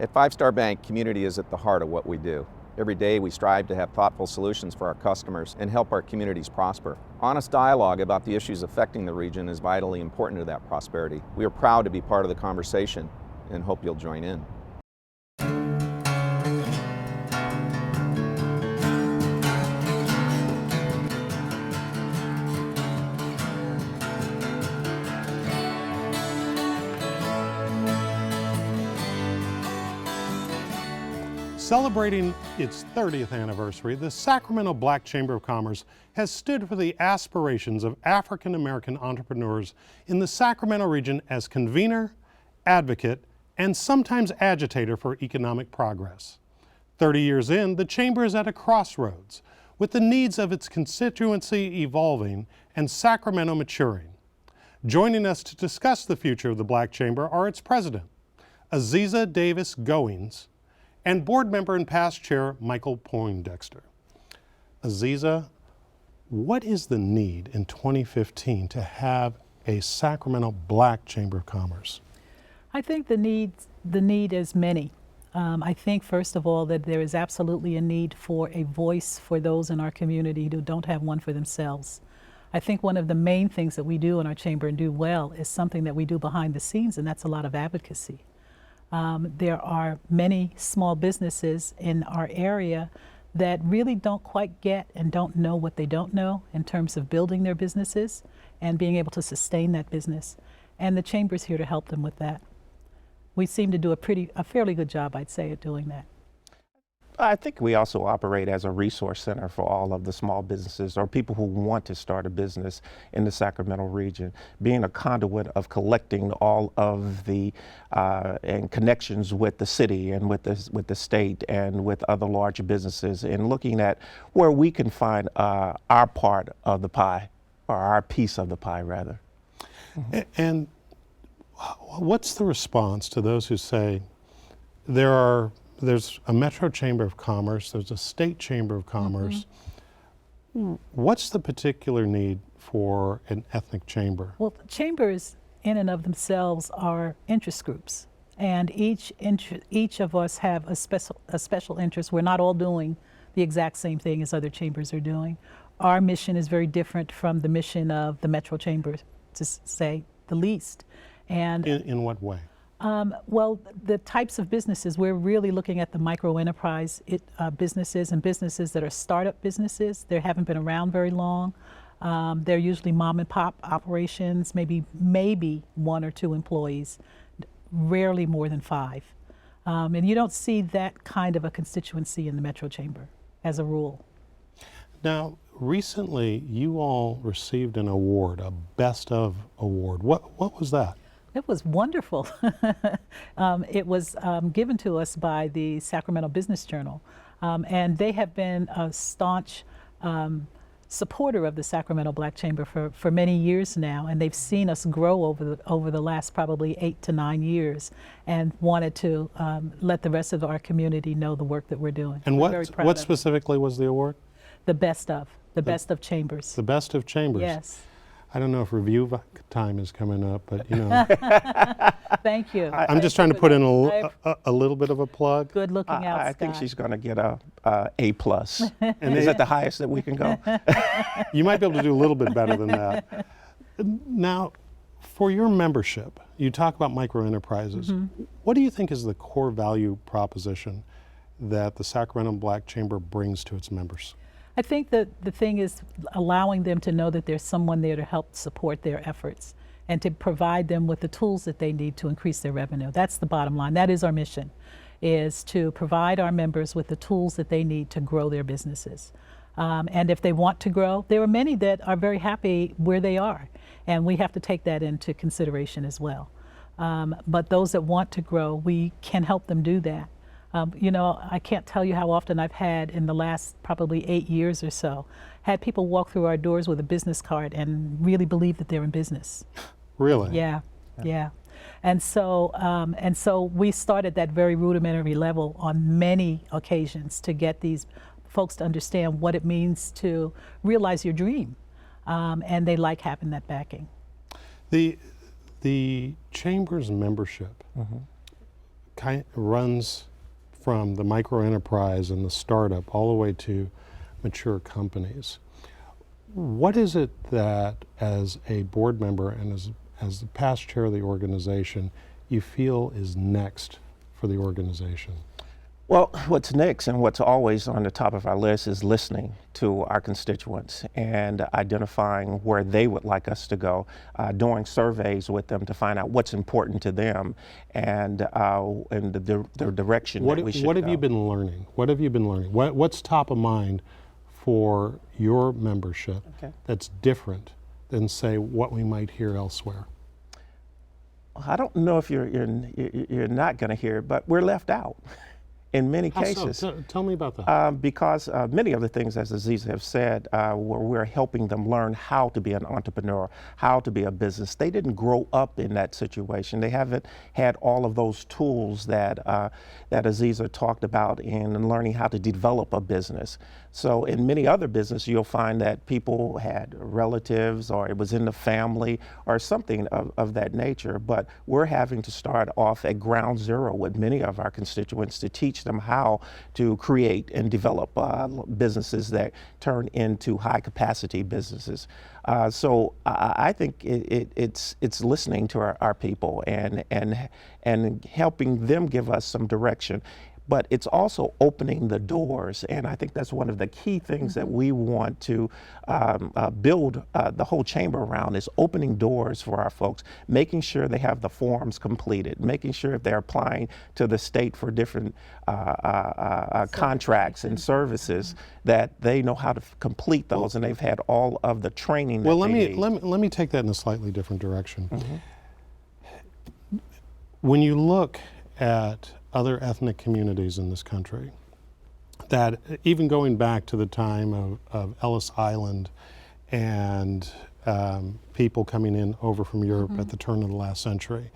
At Five Star Bank, community is at the heart of what we do. Every day we strive to have thoughtful solutions for our customers and help our communities prosper. Honest dialogue about the issues affecting the region is vitally important to that prosperity. We are proud to be part of the conversation and hope you'll join in. Celebrating its 30th anniversary, the Sacramento Black Chamber of Commerce has stood for the aspirations of African American entrepreneurs in the Sacramento region as convener, advocate, and sometimes agitator for economic progress. 30 years in, the Chamber is at a crossroads, with the needs of its constituency evolving and Sacramento maturing. Joining us to discuss the future of the Black Chamber are its president, Azizza Davis Goines, and board member and past chair, Michael Poindexter. Azizza, what is the need in 2015 to have a Sacramento Black Chamber of Commerce? I think the need is many. I think, first of all, that there is absolutely a need for a voice for those in our community who don't have one for themselves. I think one of the main things that we do in our chamber and do well is something that we do behind the scenes, and that's a lot of advocacy. There are many small businesses in our area that really don't quite get and don't know what they don't know in terms of building their businesses and being able to sustain that business. And the Chamber's here to help them with that. We seem to do a fairly good job, I'd say, at doing that. I think we also operate as a resource center for all of the small businesses or people who want to start a business in the Sacramento region, being a conduit of collecting all of the and connections with the city and with the state and with other large businesses, and looking at where we can find our part of the pie, or our piece of the pie rather. Mm-hmm. And what's the response to those who say there's a Metro Chamber of Commerce, there's a State Chamber of Commerce. Mm-hmm. What's the particular need for an ethnic chamber? Well, chambers in and of themselves are interest groups, and each of us have a special interest. We're not all doing the exact same thing as other chambers are doing. Our mission is very different from the mission of the Metro Chamber, to say the least. And in what way? Well, the types of businesses, we're really looking at the micro enterprise businesses and businesses that are startup businesses. They haven't been around very long. They're usually mom and pop operations, maybe one or two employees, rarely more than 5. And you don't see that kind of a constituency in the Metro Chamber as a rule. Now, recently you all received an award, a Best of Award. What was that? It was wonderful. It was given to us by the Sacramento Business Journal, and they have been a staunch supporter of the Sacramento Black Chamber for many years now, and they've seen us grow over the last probably 8 to 9 years, and wanted to let the rest of our community know the work that we're doing. And what specifically was the award? The Best of Chambers. The Best of Chambers. Yes. I don't know if review time is coming up, but you know. Thank you. I'm just trying to put in a little bit of a plug. Good looking out, I think she's going to get a A+. And is that the highest that we can go? You might be able to do a little bit better than that. Now, for your membership, you talk about micro enterprises. Mm-hmm. What do you think is the core value proposition that the Sacramento Black Chamber brings to its members? I think that the thing is allowing them to know that there's someone there to help support their efforts and to provide them with the tools that they need to increase their revenue. That's the bottom line. That is our mission, is to provide our members with the tools that they need to grow their businesses. And if they want to grow, there are many that are very happy where they are, and we have to take that into consideration as well. But those that want to grow, we can help them do that. You know, I can't tell you how often I've had in the last probably 8 years or so, had people walk through our doors with a business card and really believe that they're in business. Really? Yeah. And so we started that very rudimentary level on many occasions to get these folks to understand what it means to realize your dream, and they like having that backing. The Chamber's membership runs from the micro enterprise and the startup all the way to mature companies. What is it that, as a board member and as the past chair of the organization, you feel is next for the organization? Well, what's next and what's always on the top of our list is listening to our constituents and identifying where they would like us to go, doing surveys with them to find out what's important to them and the direction that we should What have go. you been learning? What have you been learning? What's top of mind for your membership that's different than, say, what we might hear elsewhere? I don't know if you're not going to hear it, but we're left out. In many cases. So? Tell me about that. Because many of the things, as Azizza have said, we're helping them learn how to be an entrepreneur, how to be a business. They didn't grow up in that situation. They haven't had all of those tools that Azizza talked about in learning how to develop a business. So in many other businesses, you'll find that people had relatives or it was in the family or something of that nature. But we're having to start off at ground zero with many of our constituents to teach them how to create and develop businesses that turn into high capacity businesses. So I think it's listening to our people and helping them give us some direction. But it's also opening the doors, and I think that's one of the key things that we want to build the whole chamber around, is opening doors for our folks, making sure they have the forms completed, making sure if they're applying to the state for different contracts and services, that they know how to complete those, and they've had all of the training that well, they need. let me take that in a slightly different direction. When you look at other ethnic communities in this country, that even going back to the time of Ellis Island and people coming in over from Europe at the turn of the last century,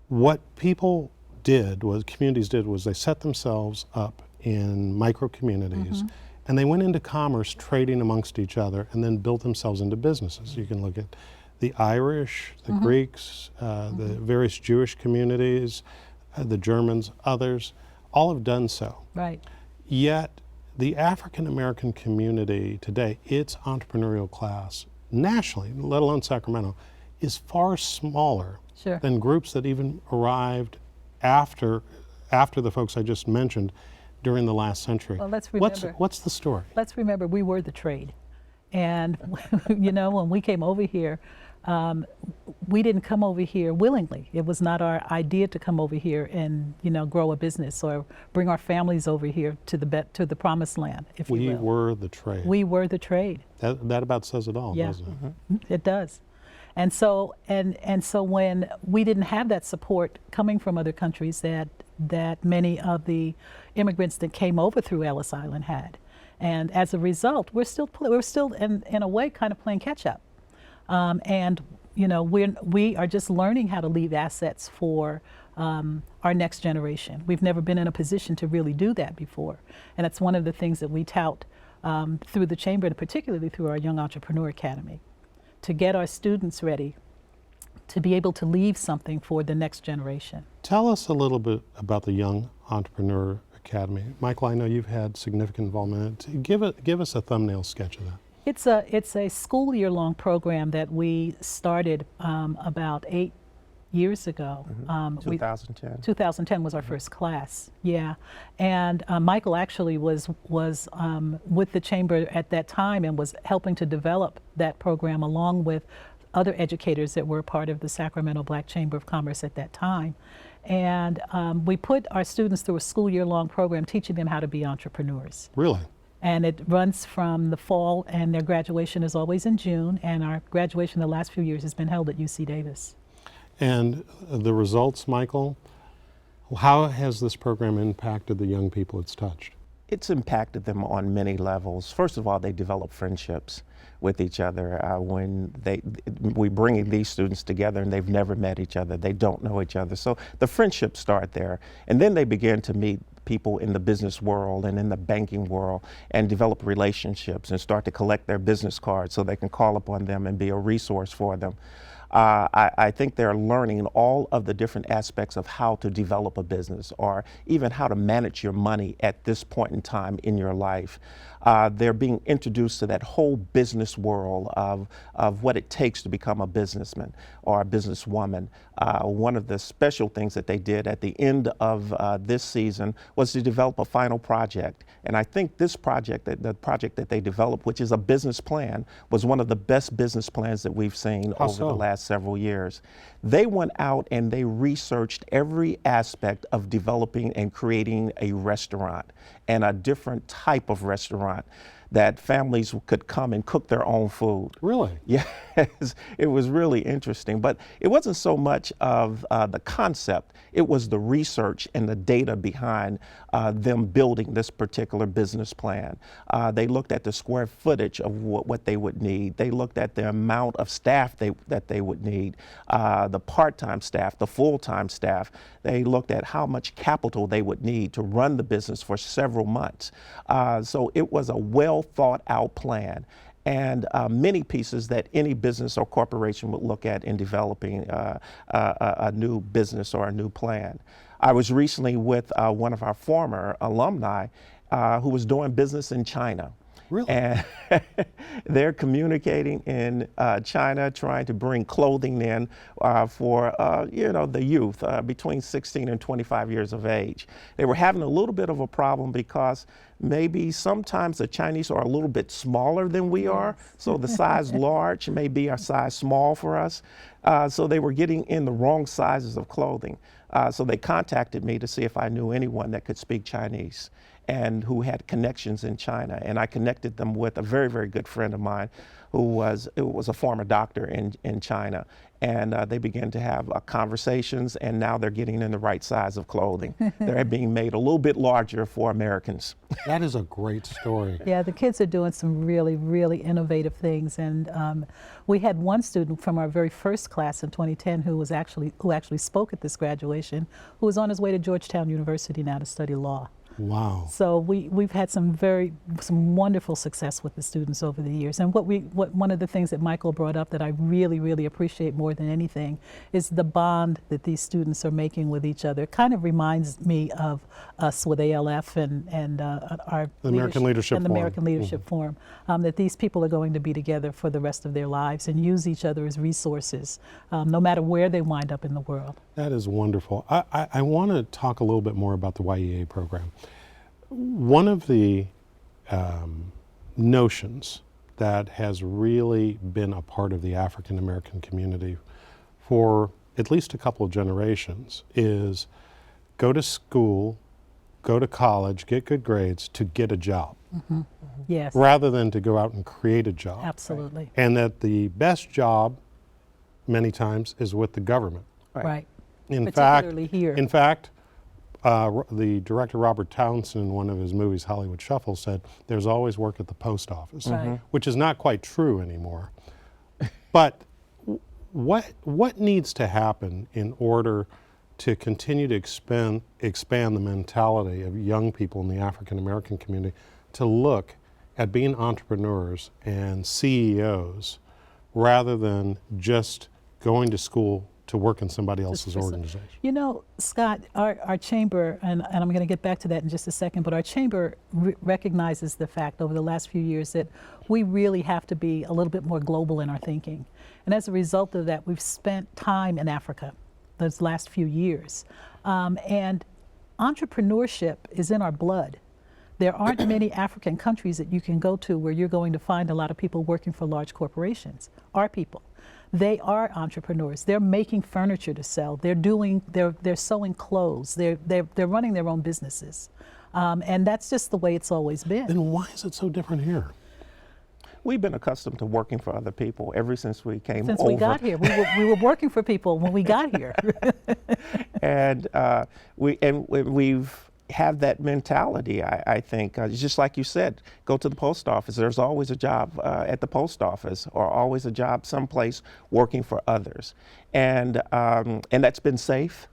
what people did, was communities did, was they set themselves up in micro communities and they went into commerce, trading amongst each other, and then built themselves into businesses. You can look at the Irish, the Greeks, the various Jewish communities, the Germans, others, all have done so. Right. Yet the African American community today, its entrepreneurial class, nationally, let alone Sacramento, is far smaller than groups that even arrived after the folks I just mentioned during the last century. Well, let's remember. What's the story? Let's remember, we were the trade. And, you know, when we came over here, we didn't come over here willingly. It was not our idea to come over here and, you know, grow a business or bring our families over here to the promised land, if you will. We were the trade. We were the trade. That about says it all, doesn't it? It does. And so when we didn't have that support coming from other countries that many of the immigrants that came over through Ellis Island had, and as a result, we're still in a way kind of playing catch up. And you know, we are just learning how to leave assets for our next generation. We've never been in a position to really do that before, and that's one of the things that we tout through the chamber, and particularly through our Young Entrepreneur Academy, to get our students ready to be able to leave something for the next generation. Tell us a little bit about the Young Entrepreneur Academy. Michael, I know you've had significant involvement in it. Give us a thumbnail sketch of that. It's a school year-long program that we started about 8 years ago. 2010. 2010 was our first class, yeah. And Michael actually was with the chamber at that time and was helping to develop that program along with other educators that were part of the Sacramento Black Chamber of Commerce at that time. And we put our students through a school year-long program teaching them how to be entrepreneurs. Really? And it runs from the fall, and their graduation is always in June, and our graduation the last few years has been held at UC Davis. And the results, Michael, how has this program impacted the young people it's touched? It's impacted them on many levels. First of all, they develop friendships with each other. When we bring these students together and they've never met each other, they don't know each other. So the friendships start there. And then they begin to meet people in the business world and in the banking world and develop relationships and start to collect their business cards so they can call upon them and be a resource for them. I think they're learning all of the different aspects of how to develop a business, or even how to manage your money at this point in time in your life. They're being introduced to that whole business world of what it takes to become a businessman or a businesswoman. One of the special things that they did at the end of this season was to develop a final project. And I think this project, the project that they developed, which is a business plan, was one of the best business plans that we've seen over the last several years. They went out and they researched every aspect of developing and creating a restaurant, and a different type of restaurant that families could come and cook their own food. Really? Yes, it was really interesting. But it wasn't so much of the concept, it was the research and the data behind them building this particular business plan. They looked at the square footage of what they would need. They looked at the amount of staff that they would need, the part-time staff, the full-time staff. They looked at how much capital they would need to run the business for several months. So it was a well thought out plan, and many pieces that any business or corporation would look at in developing a new business or a new plan. I was recently with one of our former alumni who was doing business in China. Really? And they're communicating in China, trying to bring clothing in for the youth between 16 and 25 years of age. They were having a little bit of a problem because maybe sometimes the Chinese are a little bit smaller than we are, so the size large may be a size small for us. So they were getting in the wrong sizes of clothing. So they contacted me to see if I knew anyone that could speak Chinese and who had connections in China. And I connected them with a very, very good friend of mine who was a former doctor in China. And they began to have conversations, and now they're getting in the right size of clothing. They're being made a little bit larger for Americans. That is a great story. Yeah, the kids are doing some really, really innovative things. And we had one student from our very first class in 2010 who actually spoke at this graduation, who was on his way to Georgetown University now to study law. Wow. So we've had some wonderful success with the students over the years. And one of the things that Michael brought up that I really, really appreciate more than anything is the bond that these students are making with each other. It kind of reminds me of us with ALF and our American Leadership and the Forum. American Leadership Forum, that these people are going to be together for the rest of their lives and use each other as resources, no matter where they wind up in the world. That is wonderful. I want to talk a little bit more about the YEA program. One of the notions that has really been a part of the African American community for at least a couple of generations is go to school, go to college, get good grades to get a job. Mm-hmm. Yes. Rather than to go out and create a job. Absolutely. And that the best job many times is with the government. Right. Particularly here. In fact, the director Robert Townsend in one of his movies, Hollywood Shuffle, said there's always work at the post office, Right. which is not quite true anymore. But what needs to happen in order to continue to expand the mentality of young people in the African American community to look at being entrepreneurs and CEOs rather than just going to school to work in somebody else's organization? You know, Scott, our chamber, and I'm going to get back to that in just a second, but our chamber recognizes the fact over the last few years that we really have to be a little bit more global in our thinking. And as a result of that, we've spent time in Africa those last few years. And entrepreneurship is in our blood. There aren't many African countries that you can go to where you're going to find a lot of people working for large corporations. Our people. They are entrepreneurs. They're making furniture to sell. They're sewing clothes. They're running their own businesses, and that's just the way it's always been. Then why is it so different here? We've been accustomed to working for other people ever since we came over. Since we got here, we were working for people when we got here. And we've have that mentality, I think. Just like you said, go to the post office. There's always a job at the post office, or always a job someplace working for others. And that's been safe.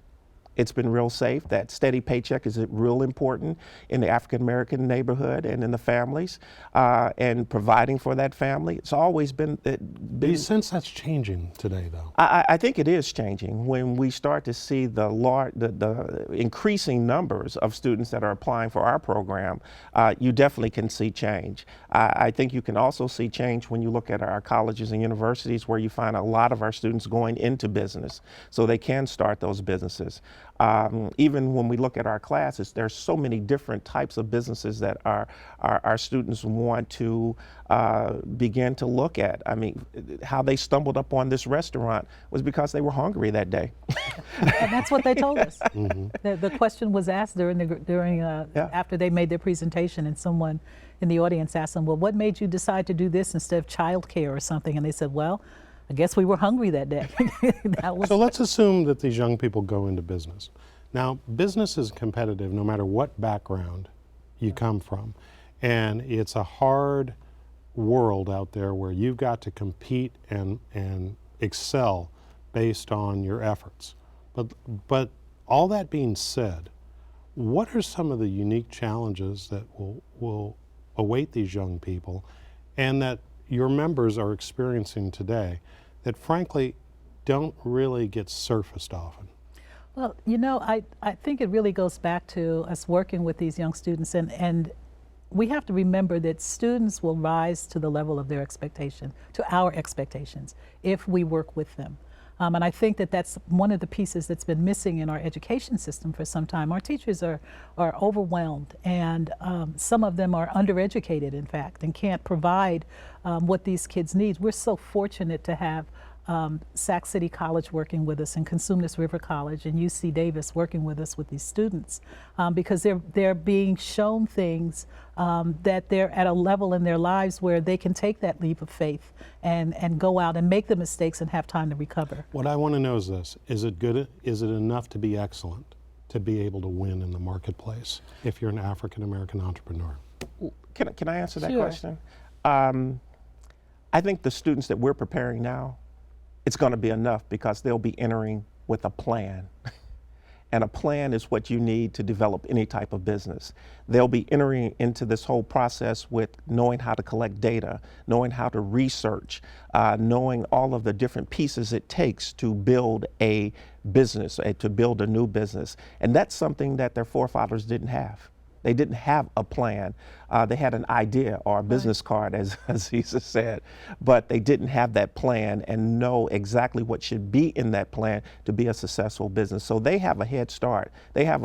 It's been real safe. That steady paycheck is real important in the African American neighborhood and in the families, and providing for that family. It's always been. Do you sense that's changing today, though? I think it is changing when we start to see the increasing numbers of students that are applying for our program. You definitely can see change. I think you can also see change when you look at our colleges and universities, where you find a lot of our students going into business, so they can start those businesses. Even when we look at our classes, there's so many different types of businesses that our students want to begin to look at. I mean, how they stumbled up on this restaurant was because they were hungry that day. And that's what they told us. The question was asked after they made their presentation, and someone in the audience asked them, well, what made you decide to do this instead of childcare or something? And they said, well, I guess we were hungry that day. So let's assume that these young people go into business. Now, business is competitive no matter what background you come from. And it's a hard world out there where you've got to compete and excel based on your efforts. But all that being said, what are some of the unique challenges that will await these young people and that your members are experiencing today that frankly don't really get surfaced often? Well, you know, I think it really goes back to us working with these young students, and we have to remember that students will rise to the level of their expectation, to our expectations, if we work with them. And I think that that's one of the pieces that's been missing in our education system for some time. Our teachers are overwhelmed, and some of them are undereducated, in fact, and can't provide what these kids need. We're so fortunate to have Sac City College working with us, and Cosumnes River College and UC Davis working with us with these students, because they're being shown things that they're at a level in their lives where they can take that leap of faith and go out and make the mistakes and have time to recover. What I want to know is this: is it good? Is it enough to be excellent to be able to win in the marketplace if you're an African American entrepreneur? Can I answer that Sure. question? I think the students that we're preparing now, it's going to be enough because they'll be entering with a plan. And a plan is what you need to develop any type of business. They'll be entering into this whole process with knowing how to collect data, knowing how to research, knowing all of the different pieces it takes to build a business, to build a new business. And that's something that their forefathers didn't have. They didn't have a plan. They had an idea or a business card, as Azizza said, but they didn't have that plan and know exactly what should be in that plan to be a successful business. So they have a head start. They have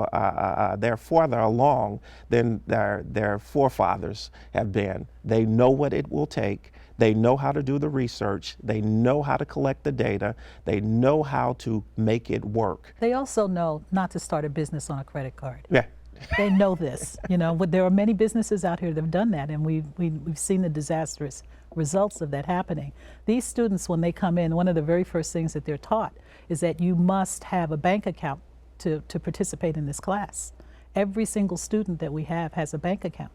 they're farther along than their forefathers have been. They know what it will take. They know how to do the research. They know how to collect the data. They know how to make it work. They also know not to start a business on a credit card. Yeah. They know this. You know, there are many businesses out here that have done that, and we've seen the disastrous results of that happening. These students, when they come in, one of the very first things that they're taught is that you must have a bank account to participate in this class. Every single student that we have has a bank account,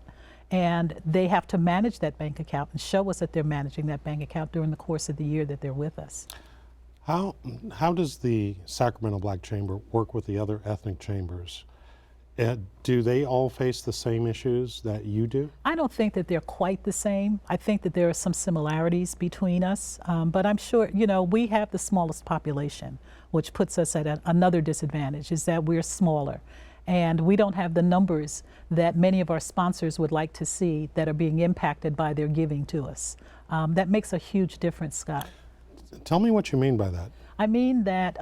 and they have to manage that bank account and show us that they're managing that bank account during the course of the year that they're with us. How does the Sacramento Black Chamber work with the other ethnic chambers? Do they all face the same issues that you do? I don't think that they're quite the same. I think that there are some similarities between us, but I'm sure, you know, we have the smallest population, which puts us at another disadvantage, is that we're smaller. And we don't have the numbers that many of our sponsors would like to see that are being impacted by their giving to us. That makes a huge difference, Scott. Tell me what you mean by that. I mean that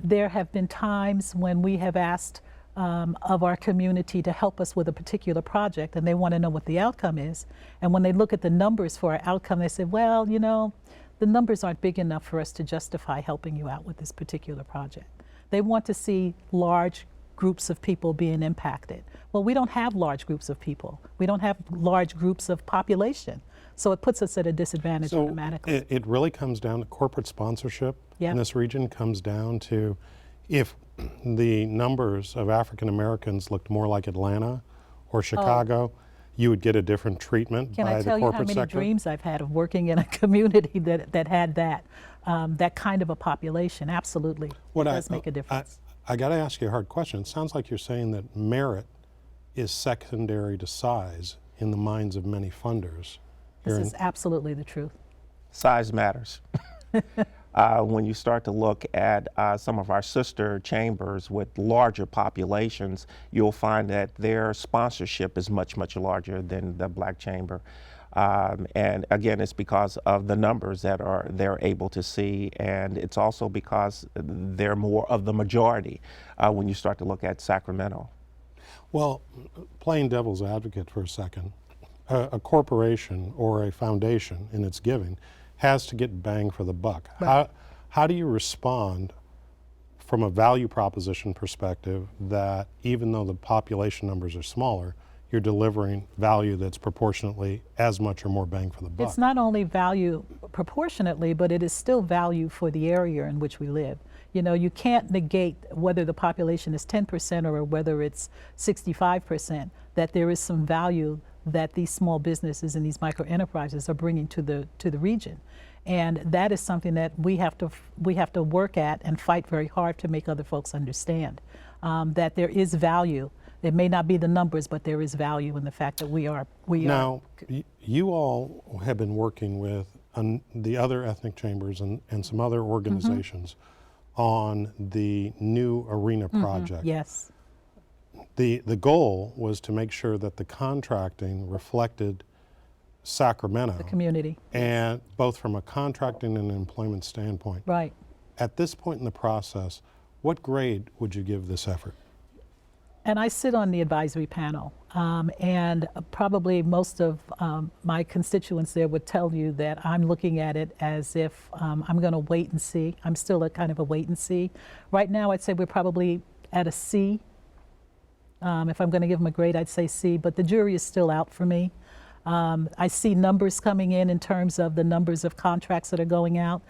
there have been times when we have asked of our community to help us with a particular project, and they want to know what the outcome is. And when they look at the numbers for our outcome, they say, well, you know, the numbers aren't big enough for us to justify helping you out with this particular project. They want to see large groups of people being impacted. Well, we don't have large groups of people. We don't have large groups of population. So it puts us at a disadvantage automatically. It really comes down to corporate sponsorship in this region, comes down to if the numbers of African Americans looked more like Atlanta or Chicago, you would get a different treatment by the corporate sector. Can I tell you how many dreams I've had of working in a community that had that kind of a population? Absolutely. It does make a difference. I got to ask you a hard question. It sounds like you're saying that merit is secondary to size in the minds of many funders. This is absolutely the truth. Size matters. When you start to look at some of our sister chambers with larger populations, you'll find that their sponsorship is much, much larger than the Black Chamber. And again, it's because of the numbers that they're able to see, and it's also because they're more of the majority when you start to look at Sacramento. Well, playing devil's advocate for a second, a corporation or a foundation in its giving has to get bang for the buck. Right. How do you respond from a value proposition perspective that even though the population numbers are smaller, you're delivering value that's proportionately as much or more bang for the buck? It's not only value proportionately, but it is still value for the area in which we live. You know, you can't negate whether the population is 10% or whether it's 65%, that there is some value that these small businesses and these micro enterprises are bringing to the region. And that is something that we have to work at and fight very hard to make other folks understand, that there is value. It may not be the numbers, but there is value in the fact that we are. Now, you all have been working with the other ethnic chambers and some other organizations on the new arena project. Yes. The goal was to make sure that the contracting reflected Sacramento. The community. And both from a contracting and employment standpoint. Right. At this point in the process, what grade would you give this effort? And I sit on the advisory panel, and probably most of my constituents there would tell you that I'm looking at it as if I'm going to wait and see. I'm still at kind of a wait and see. Right now, I'd say we're probably at a C. If I'm going to give them a grade, I'd say C, but the jury is still out for me. I see numbers coming in terms of the numbers of contracts that are going out.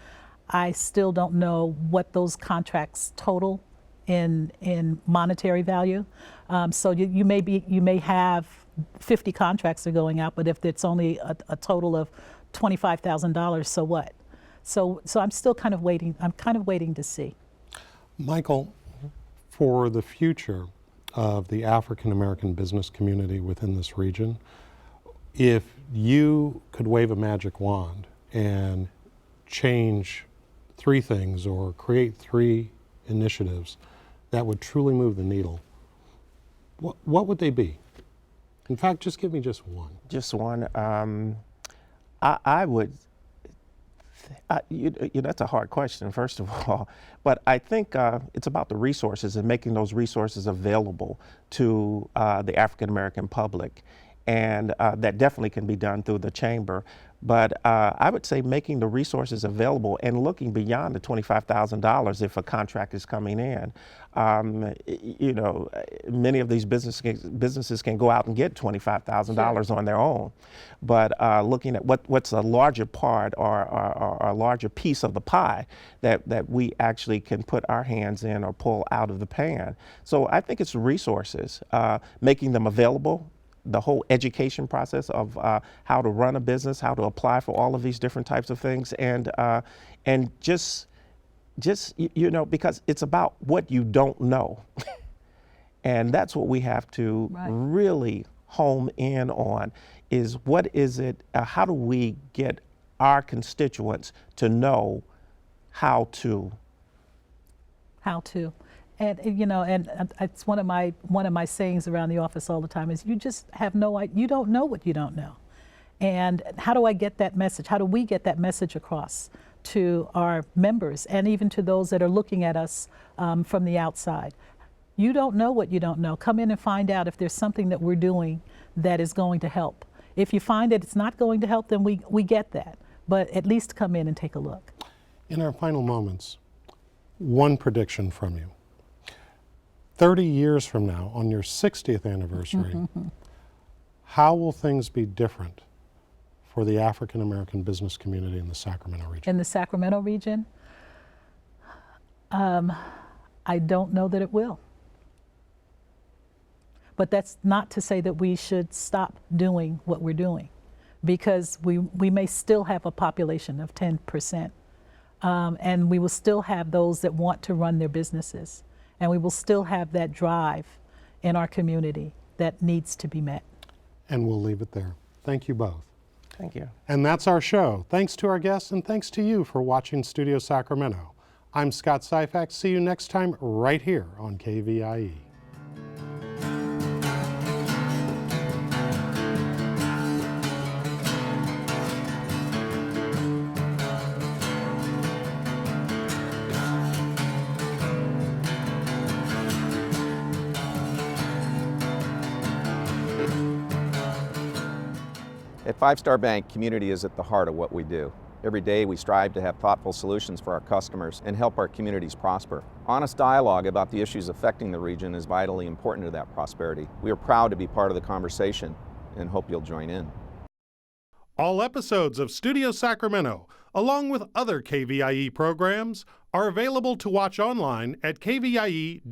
I still don't know what those contracts total in monetary value. So you may have 50 contracts that are going out, but if it's only a total of $25,000, so what? So I'm still kind of waiting. I'm kind of waiting to see. Michael, for the future of the African American business community within this region, if you could wave a magic wand and change three things or create three initiatives that would truly move the needle, what would they be? In fact, just give me just one. Just one. I would. That's a hard question, first of all. But I think it's about the resources and making those resources available to the African American public. And that definitely can be done through the chamber. But I would say making the resources available and looking beyond the $25,000 if a contract is coming in. Many of these businesses can go out and get $25,000 on their own. But looking at what's a larger part or a larger piece of the pie that we actually can put our hands in or pull out of the pan. So I think it's resources, making them available. The whole education process of how to run a business, how to apply for all of these different types of things, and just because it's about what you don't know, and that's what we have to really home in on is what is it? How do we get our constituents to know how to? And it's one of my sayings around the office all the time is you just have no idea. You don't know what you don't know. And how do I get that message? How do we get that message across to our members and even to those that are looking at us from the outside? You don't know what you don't know. Come in and find out if there's something that we're doing that is going to help. If you find that it's not going to help, then we get that. But at least come in and take a look. In our final moments, one prediction from you. 30 years from now, on your 60th anniversary, how will things be different for the African American business community in the Sacramento region? In the Sacramento region, I don't know that it will. But that's not to say that we should stop doing what we're doing, because we may still have a population of 10%, and we will still have those that want to run their businesses. and we will still have that drive in our community that needs to be met. And we'll leave it there. Thank you both. Thank you. And that's our show. Thanks to our guests and thanks to you for watching Studio Sacramento. I'm Scott Syfax. See you next time right here on KVIE. At Five Star Bank, community is at the heart of what we do. Every day we strive to have thoughtful solutions for our customers and help our communities prosper. Honest dialogue about the issues affecting the region is vitally important to that prosperity. We are proud to be part of the conversation and hope you'll join in. All episodes of Studio Sacramento, along with other KVIE programs, are available to watch online at kvie.org/video.